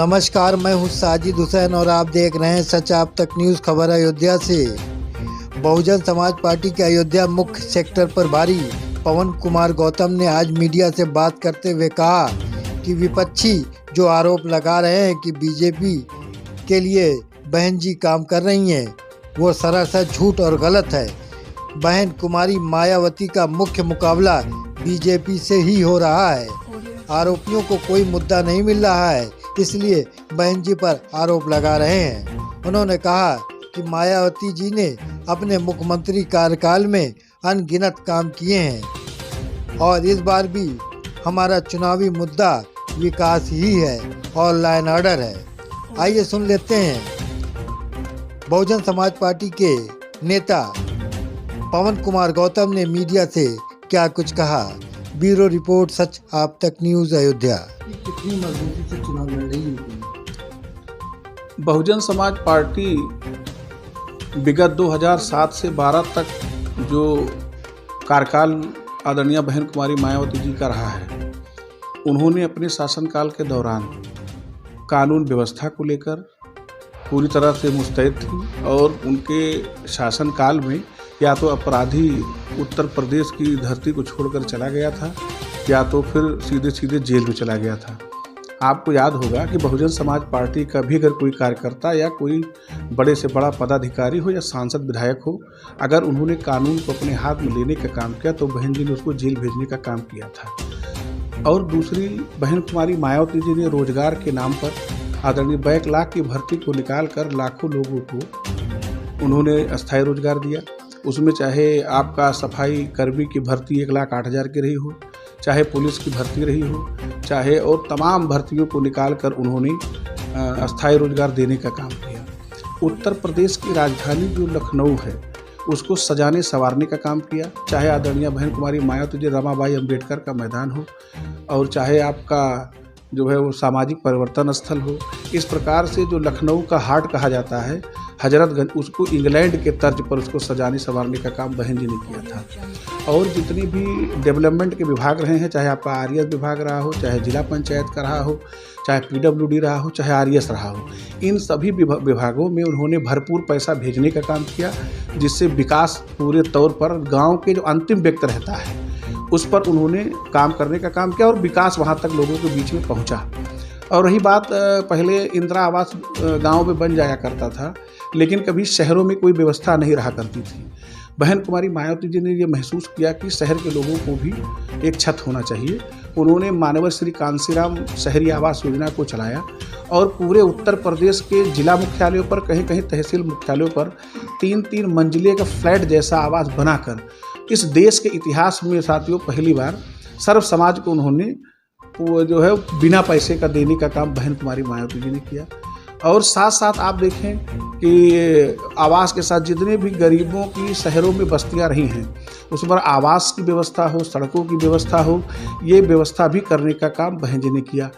नमस्कार, मैं हूं साजिद हुसैन और आप देख रहे हैं सच आप तक न्यूज़। खबर अयोध्या से। बहुजन समाज पार्टी के अयोध्या मुख्य सेक्टर प्रभारी पवन कुमार गौतम ने आज मीडिया से बात करते हुए कहा कि विपक्षी जो आरोप लगा रहे हैं कि बीजेपी के लिए बहन जी काम कर रही हैं, वो सरासर झूठ और गलत है। बहन कुमारी मायावती का मुख्य मुकाबला बीजेपी से ही हो रहा है। आरोपियों को कोई मुद्दा नहीं मिल रहा है, इसलिए बहन जी पर आरोप लगा रहे हैं। उन्होंने कहा कि मायावती जी ने अपने मुख्यमंत्री कार्यकाल में अनगिनत काम किए हैं और इस बार भी हमारा चुनावी मुद्दा विकास ही है और लॉ एंड ऑर्डर है। आइए सुन लेते हैं बहुजन समाज पार्टी के नेता पवन कुमार गौतम ने मीडिया से क्या कुछ कहा। ब्यूरो रिपोर्ट सच आप तक न्यूज़ अयोध्या। कितनी मजबूती से चुनाव लड़ रही है? बहुजन समाज पार्टी विगत 2007 से 12 तक जो कार्यकाल आदरणीय बहन कुमारी मायावती जी का रहा है, उन्होंने अपने शासनकाल के दौरान कानून व्यवस्था को लेकर पूरी तरह से मुस्तैद थी और उनके शासनकाल में या तो अपराधी उत्तर प्रदेश की धरती को छोड़कर चला गया था या तो फिर सीधे सीधे जेल में चला गया था। आपको याद होगा कि बहुजन समाज पार्टी का भी अगर कोई कार्यकर्ता या कोई बड़े से बड़ा पदाधिकारी हो या सांसद विधायक हो, अगर उन्होंने कानून को अपने हाथ में लेने का काम किया तो बहन जी ने उसको जेल भेजने का काम किया था। और दूसरी, बहन कुमारी मायावती जी ने रोजगार के नाम पर आदरणीय बैकलॉग की भर्ती को निकाल कर लाखों लोगों को उन्होंने अस्थायी रोजगार दिया। उसमें चाहे आपका सफाई कर्मी की भर्ती 1,08,000 की रही हो, चाहे पुलिस की भर्ती रही हो, चाहे और तमाम भर्तियों को निकाल कर उन्होंने अस्थायी रोजगार देने का काम किया। उत्तर प्रदेश की राजधानी जो लखनऊ है उसको सजाने संवारने का काम किया, चाहे आदरणीय बहन कुमारी मायावती जी रमाबाई अम्बेडकर का मैदान हो और चाहे आपका जो है वो सामाजिक परिवर्तन स्थल हो। इस प्रकार से जो लखनऊ का हार्ट कहा जाता है हजरतगंज, उसको इंग्लैंड के तर्ज पर उसको सजाने संवारने का काम बहन जी ने किया था। और जितने भी डेवलपमेंट के विभाग रहे हैं, चाहे आपका आरएस विभाग रहा हो, चाहे जिला पंचायत का रहा हो, चाहे पीडब्ल्यूडी रहा हो, चाहे आरएस रहा हो, इन सभी विभागों में उन्होंने भरपूर पैसा भेजने का काम किया, जिससे विकास पूरे तौर पर गाँव के जो अंतिम व्यक्ति रहता है उस पर उन्होंने काम करने का काम किया और विकास वहाँ तक लोगों के बीच में पहुँचा। और रही बात, पहले इंदिरा आवास गाँव में बन जाया करता था, लेकिन कभी शहरों में कोई व्यवस्था नहीं रहा करती थी। बहन कुमारी मायावती जी ने ये महसूस किया कि शहर के लोगों को भी एक छत होना चाहिए। उन्होंने मानव श्री कांसीराम शहरी आवास योजना को चलाया और पूरे उत्तर प्रदेश के जिला मुख्यालयों पर, कहीं कहीं तहसील मुख्यालयों पर 3-3 मंजिले का फ्लैट जैसा आवास बनाकर इस देश के इतिहास में साथियों पहली बार सर्व समाज को उन्होंने वो जो है बिना पैसे का देने का काम बहन कुमारी मायावती जी ने किया। और साथ साथ आप देखें कि आवास के साथ जितने भी गरीबों की शहरों में बस्तियां रही हैं उस पर आवास की व्यवस्था हो, सड़कों की व्यवस्था हो, ये व्यवस्था भी करने का काम बहन जी ने किया।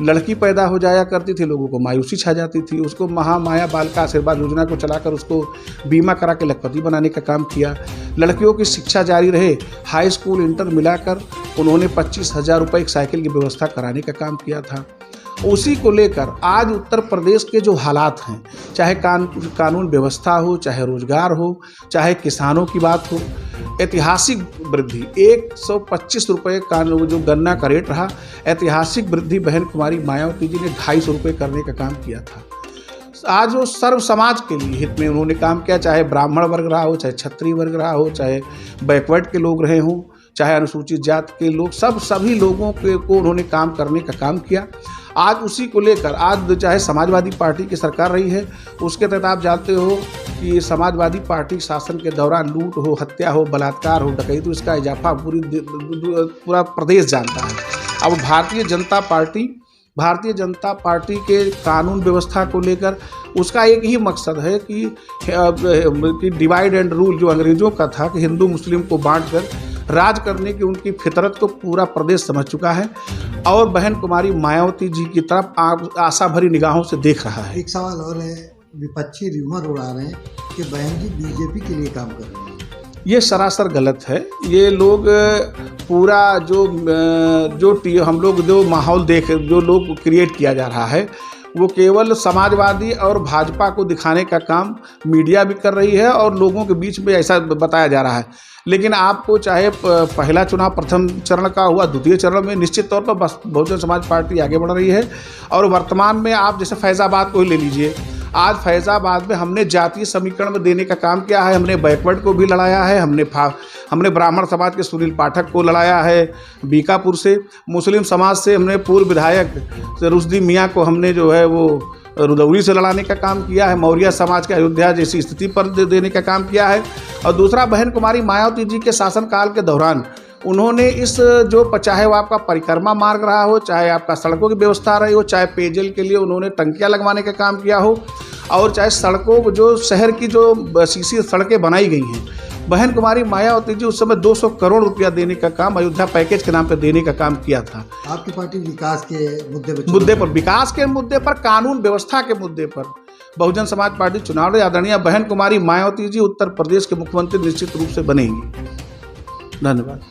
लड़की पैदा हो जाया करती थी, लोगों को मायूसी छा जाती थी, उसको महामाया बालिका आशीर्वाद योजना को चलाकर उसको बीमा करा के लखपति बनाने का काम किया। लड़कियों की शिक्षा जारी रहे, हाई स्कूल इंटर मिलाकर उन्होंने 25,000 रुपये एक साइकिल की व्यवस्था कराने का काम किया था। उसी को लेकर आज उत्तर प्रदेश के जो हालात हैं, चाहे कानून व्यवस्था हो, चाहे रोजगार हो, चाहे किसानों की बात हो, ऐतिहासिक वृद्धि 125 रुपये का जो गन्ना का रेट रहा, ऐतिहासिक वृद्धि बहन कुमारी मायावती जी ने 250 रुपये करने का काम किया था। आज वो सर्व समाज के लिए हित में उन्होंने काम किया, चाहे ब्राह्मण वर्ग रहा हो, चाहे क्षत्रिय वर्ग रहा हो, चाहे बैकवर्ड के लोग रहे हों, चाहे अनुसूचित जाति के लोग, सभी लोगों को उन्होंने काम करने का काम किया। आज उसी को लेकर आज चाहे समाजवादी पार्टी की सरकार रही है, उसके तहत आप जानते हो कि समाजवादी पार्टी शासन के दौरान लूट हो, हत्या हो, बलात्कार हो, डकैती, तो इसका इजाफा पूरा प्रदेश जानता है। अब भारतीय जनता पार्टी के कानून व्यवस्था को लेकर उसका एक ही मकसद है कि डिवाइड एंड रूल, जो अंग्रेजों का था कि हिंदू मुस्लिम को बांटकर राज करने की उनकी फितरत को पूरा प्रदेश समझ चुका है और बहन कुमारी मायावती जी की तरफ आशा भरी निगाहों से देख रहा है। एक सवाल और है, विपक्षी र्यूमर उड़ा रहे हैं कि बहन जी बीजेपी के लिए काम कर रहे हैं। ये सरासर गलत है। ये लोग पूरा जो हम लोग जो माहौल जो लोग क्रिएट किया जा रहा है वो केवल समाजवादी और भाजपा को दिखाने का काम मीडिया भी कर रही है और लोगों के बीच में ऐसा बताया जा रहा है। लेकिन आपको चाहे पहला चुनाव प्रथम चरण का हुआ, द्वितीय चरण में निश्चित तौर पर बहुजन समाज पार्टी आगे बढ़ रही है। और वर्तमान में आप जैसे फैज़ाबाद को ही ले लीजिए, आज फैज़ाबाद में हमने जातीय समीकरण में देने का काम किया है। हमने बैकवर्ड को भी लड़ाया है, हमने ब्राह्मण समाज के सुनील पाठक को लड़ाया है बीकापुर से, मुस्लिम समाज से हमने पूर्व विधायक रुश्दी मियाँ को हमने जो है वो रुदौली से लड़ाने का काम किया है, मौर्य समाज के अयोध्या जैसी स्थिति पर देने का काम किया है। और दूसरा, बहन कुमारी मायावती जी के शासनकाल के दौरान उन्होंने इस जो चाहे वो आपका परिक्रमा मार्ग रहा हो, चाहे आपका सड़कों की व्यवस्था रही हो, चाहे पेयजल के लिए उन्होंने टंकियाँ लगवाने का काम किया हो, और चाहे सड़कों जो शहर की जो सीसी सड़कें बनाई गई हैं, बहन कुमारी मायावती जी उस समय 200 करोड़ रुपया देने का काम अयोध्या पैकेज के नाम पर देने का काम किया था। आपकी पार्टी विकास के मुद्दे पर, विकास के मुद्दे पर, कानून व्यवस्था के मुद्दे पर बहुजन समाज पार्टी चुनाव लड़ी। आदरणीय बहन कुमारी मायावती जी उत्तर प्रदेश के मुख्यमंत्री निश्चित रूप से बनेंगी। धन्यवाद।